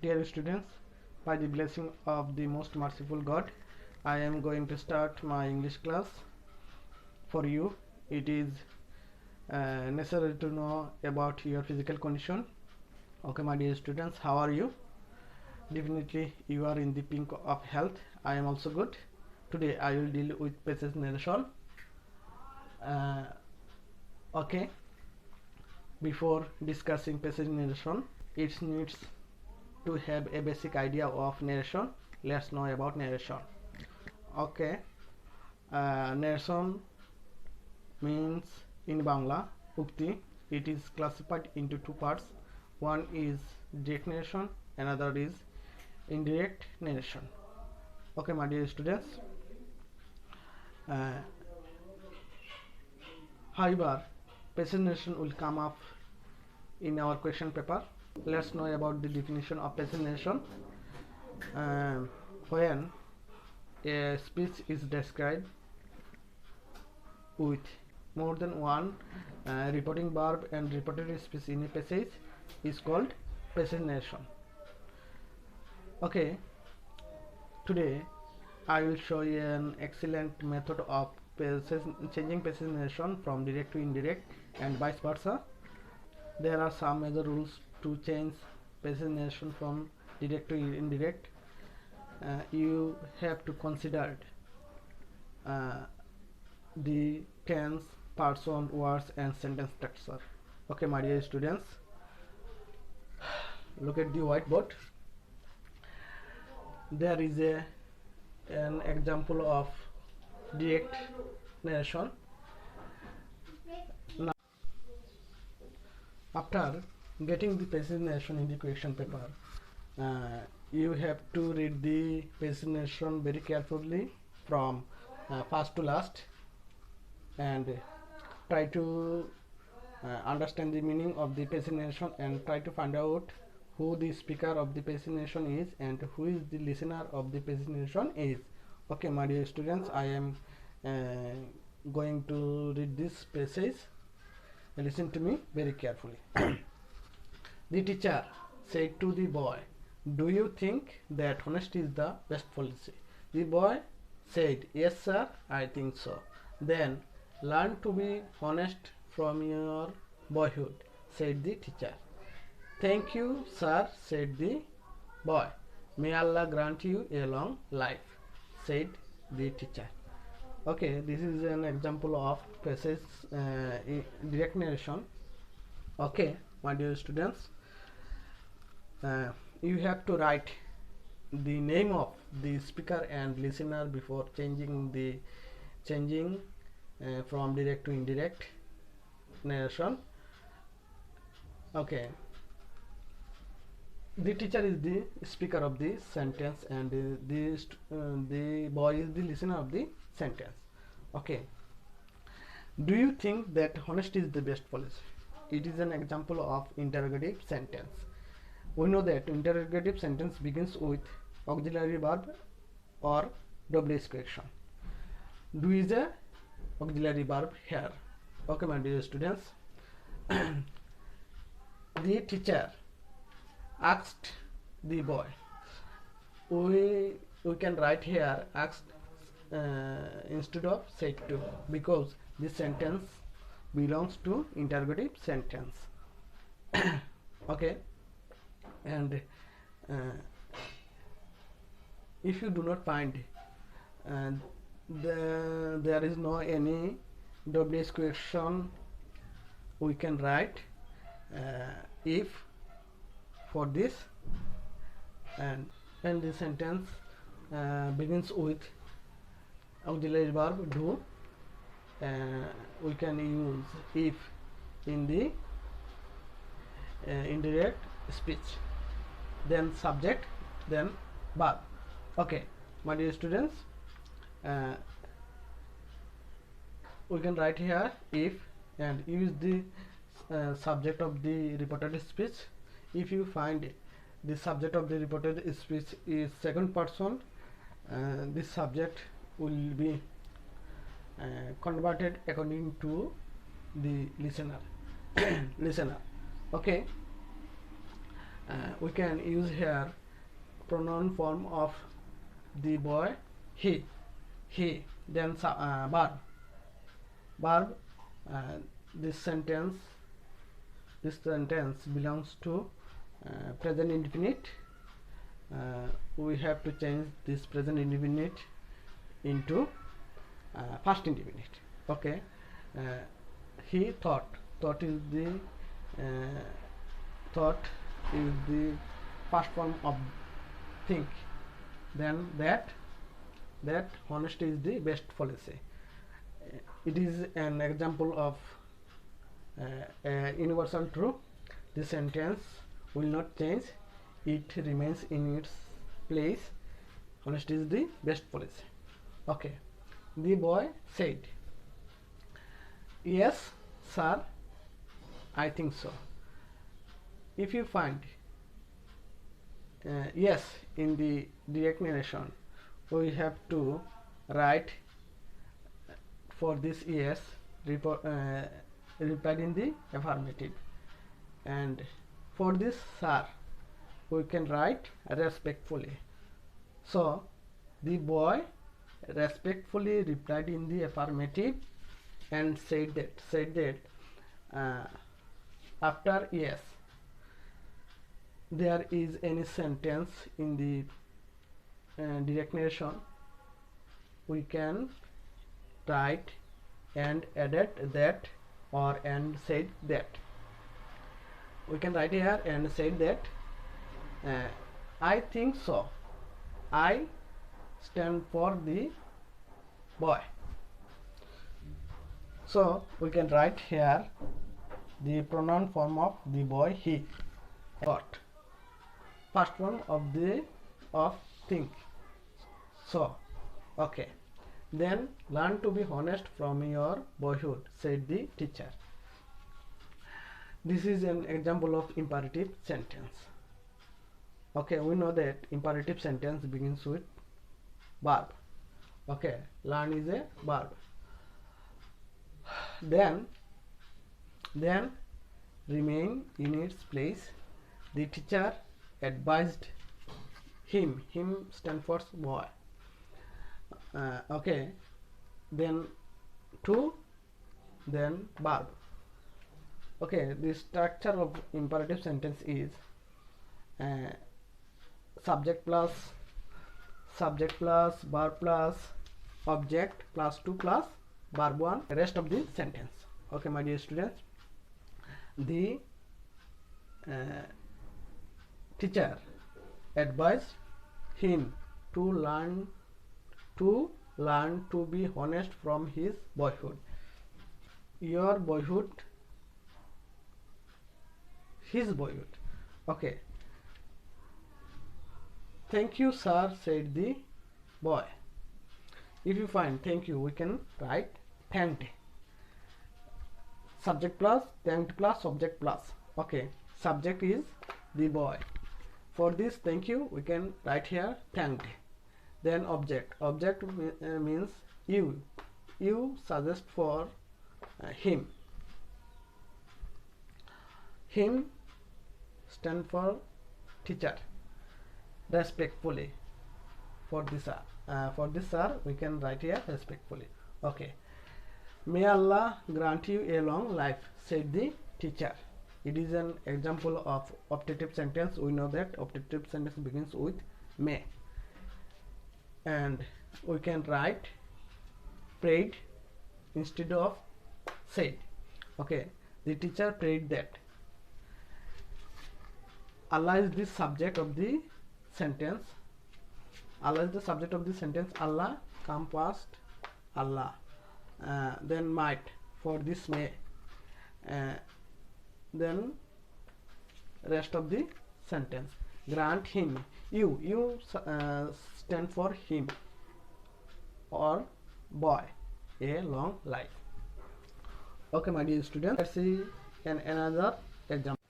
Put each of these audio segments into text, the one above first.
Dear students, by the blessing of the most merciful God, I am going to start my English class for you. It is necessary to know about your physical condition. Okay, my dear students, how are you? Definitely you are in the pink of health. I am also good. Today I will deal with passage narration. Okay, before discussing passage narration, it needs to have a basic idea of narration. Let's know about narration. Okay, narration means in Bangla ukti. It is classified into two parts. One is direct narration, another is indirect narration. Okay, my dear students, however, passage narration will come up in our question paper. Let's know about the definition of passage narration. When a speech is described with more than one reporting verb and reported speech in a passage is called passage narration. Okay, today I will show you an excellent method of changing passage narration from direct to indirect and vice versa. There are some major rules to change passage narration from direct to indirect. You have to consider the tense, person, words and sentence structure. Okay, my dear students, look at the whiteboard. There is an example of direct narration. Now, after getting the passage narration in the question paper, you have to read the passage narration very carefully from first to last and try to understand the meaning of the passage narration and try to find out who the speaker of the passage narration is and who is the listener of the passage narration is. Okay, my dear students, I am going to read this passage. Listen to me very carefully. The teacher said to the boy, "Do you think that honesty is the best policy?" The boy said, "Yes, sir, I think so." "Then learn to be honest from your boyhood," said the teacher. "Thank you, sir," said the boy. "May Allah grant you a long life," said the teacher. Okay, this is an example of passage direct narration. Okay, my dear students, you have to write the name of the speaker and listener before changing from direct to indirect narration. Okay, the teacher is the speaker of the sentence and the boy is the listener of the sentence. Okay, do you think that honesty is the best policy? It is an example of interrogative sentence. We know that interrogative sentence begins with auxiliary verb or WH question. Do is a auxiliary verb here. Okay, my dear students, the teacher asked the boy. We can write here asked instead of said to, because this sentence belongs to interrogative sentence. Okay, and if you do not find there is no any WH question, we can write if for this, and the sentence begins with auxiliary verb do. We can use if in the indirect speech, then subject, then verb. Okay, my dear students, we can write here if and use the subject of the reported speech. If you find the subject of the reported speech is second person, this subject will be converted according to the listener. Okay, we can use here pronoun form of the boy he, then verb. uh, this sentence belongs to present indefinite. We have to change this present indefinite into past indefinite. Okay. uh, he thought is the thought is the past form of think. Then that honesty is the best policy. It is an example of a universal truth. The sentence will not change, it remains in its place. Honesty is the best policy. Okay. The boy said, yes sir, I think so. If you find yes in the direct narration, we have to write for this yes replied in the affirmative, and for this sir we can write respectfully. So the boy respectfully replied in the affirmative and said that after yes there is any sentence in the direct narration, we can write and added that or and said that. We can write here and said that I think so. I stand for the boy. So we can write here the pronoun form of the boy he. Thought, first form of think. So okay. Then learn to be honest from your boyhood, said the teacher. This is an example of imperative sentence. Okay, we know that imperative sentence begins with verb. Okay, learn is a verb. Then remain in its place. The teacher advised him. Him stands for boy. Okay, then to, then verb. Okay, the structure of imperative sentence is subject plus verb plus object plus to plus verb 1, rest of the sentence. Okay, my dear students, the teacher advised him to learn to be honest from his boyhood. Your boyhood, his boyhood. Okay. Thank you sir, said the boy. If you find thank you, we can write thanked. Subject plus thanked plus object plus. Okay, subject is the boy. For this thank you, we can write here thanked. Then object means you suggest for him. Him stand for teacher. Respectfully, for this sir we can write here respectfully. Okay. May Allah grant you a long life, said the teacher. It is an example of optative sentence. We know that optative sentence begins with may, and we can write prayed instead of said. Okay, the teacher prayed that. Allah is the subject of the sentence. Allah is the subject of the sentence. Allah come past Allah. Then might for this may. Then rest of the sentence. Grant him. You stand for him or boy a long life. Okay, my dear students, let's see another example.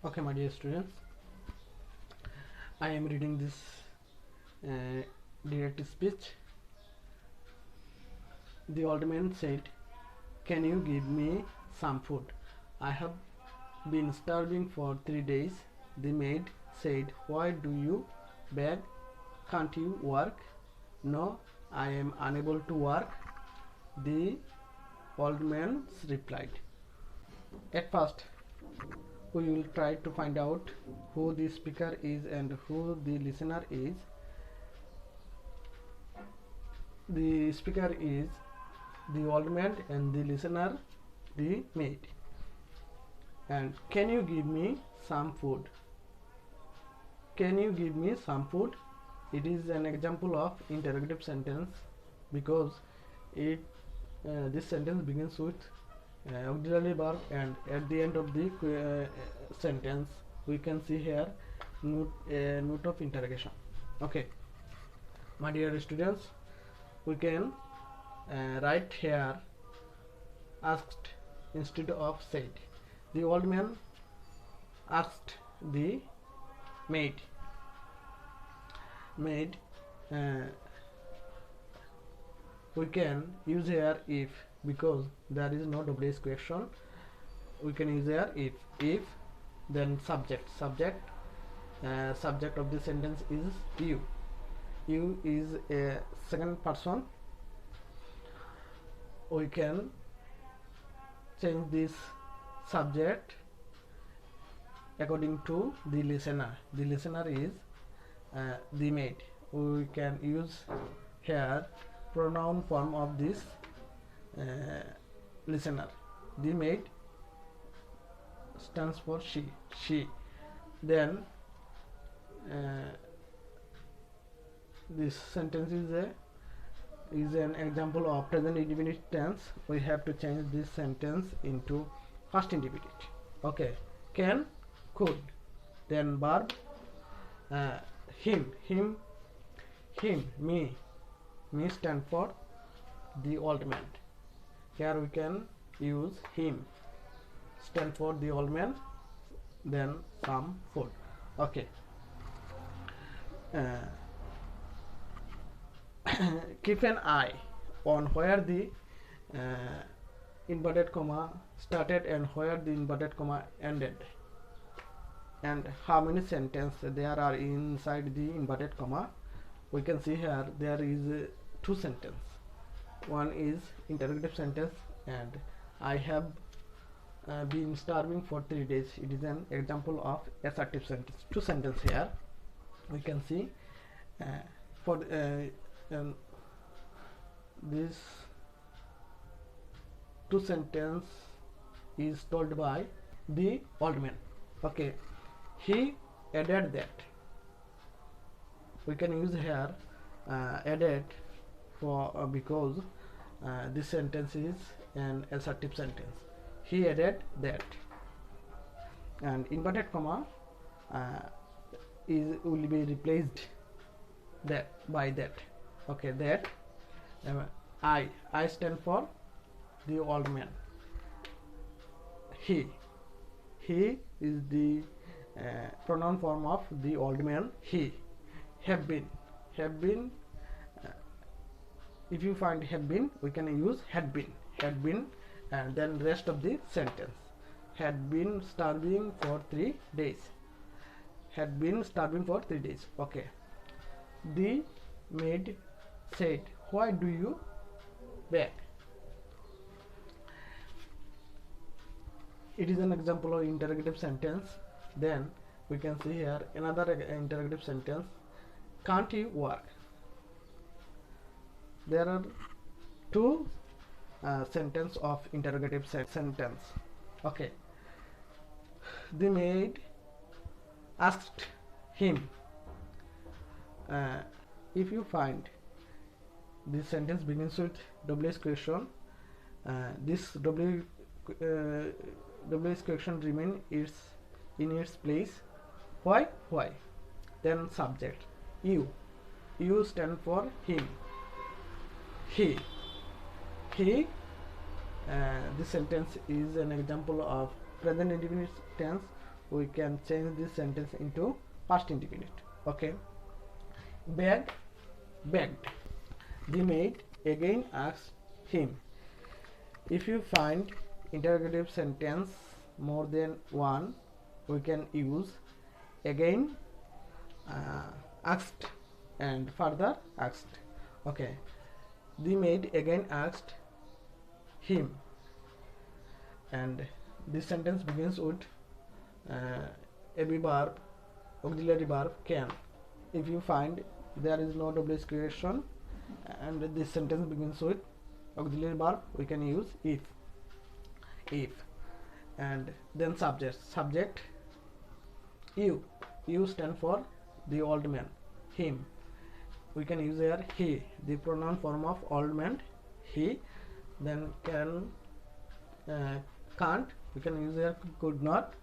Okay, my dear students, I am reading this direct speech. The old man said, "Can you give me some food? I have been starving for 3 days. The maid said, "Why do you beg? Can't you work?" "No, I am unable to work," the old man replied. At first, we will try to find out who the speaker is and who the listener is. The speaker is the old man and the listener the maid. And can you give me some food? Can you give me some food? It is an example of interrogative sentence because this sentence begins with auxiliary verb, and at the end of the sentence we can see here note of interrogation. Okay, my dear students, we can write here asked instead of said. The old man asked the maid. We can use here if because there is no WH question. We can use here if then subject of the sentence is you. You is a second person. We can change this subject according to the listener. The listener is the maid. We can use here pronoun form of this listener. The maid stands for she. Then this sentence is an example of present indefinite tense. We have to change this sentence into past indefinite. Okay, can, could. Then verb him, me stand for the old man. Here we can use him stand for the old man, then some food. Okay. Keep an eye on where the inverted comma started and where the inverted comma ended, and how many sentences there are inside the inverted comma. We can see here there is two sentences. One is interrogative sentence, and I have been starving for 3 days. It is an example of assertive sentence. Two sentences here. We can see for this two sentence is told by the old man. Okay, he added that. We can use here added for because this sentence is an assertive sentence. He added that, and inverted comma will be replaced that by that. Okay, that I stand for the old man. He is the pronoun form of the old man. He have been. If you find have been, we can use had been, and then rest of the sentence. Had been starving for 3 days. Had been starving for 3 days. Okay. The maid said, "Why do you beg?" It is an example of interrogative sentence. Then we can see here another interrogative sentence. Can't you work? There are two sentence of interrogative sentence. Okay. The maid asked him. If you find this sentence begins with WH question, this WH question remain in its place. Why? Then subject. You stand for him. He. This sentence is an example of present indefinite tense. We can change this sentence into past indefinite. Okay. Begged. The maid again asked him. If you find interrogative sentence more than one, we can use again asked and further asked. Okay, the maid again asked him, and this sentence begins with a verb, auxiliary verb can. If you find there is no WH creation and this sentence begins with auxiliary verb, we can use if. And then subject you stand for the old man, him. We can use here he, the pronoun form of old man, he. Then can't, we can use here could not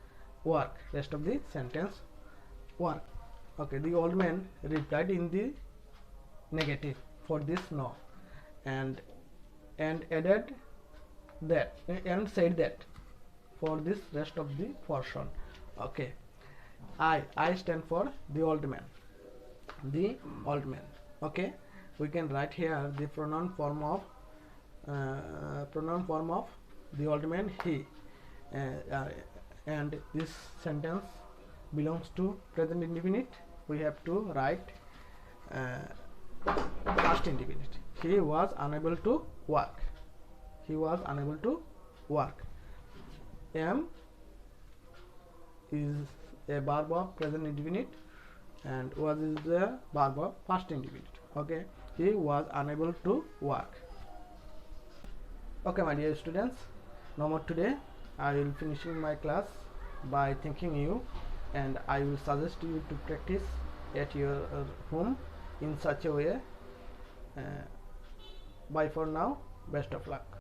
work. Rest of the sentence work. Okay, the old man replied in the negative for this no, and added that and said that for this rest of the portion. Okay, I stand for the old man, the old man. Okay, we can write here the pronoun form of the old man, he, and this sentence belongs to present indefinite. We have to write past indefinite. He was unable to work. He was unable to work. Am is a verb of present indefinite and was is the verb of past indefinite. Okay, he was unable to work. Okay, my dear students, no more today. I will finishing my class by thanking you, and I will suggest you to practice at your home in such a way. Bye for now. Best of luck.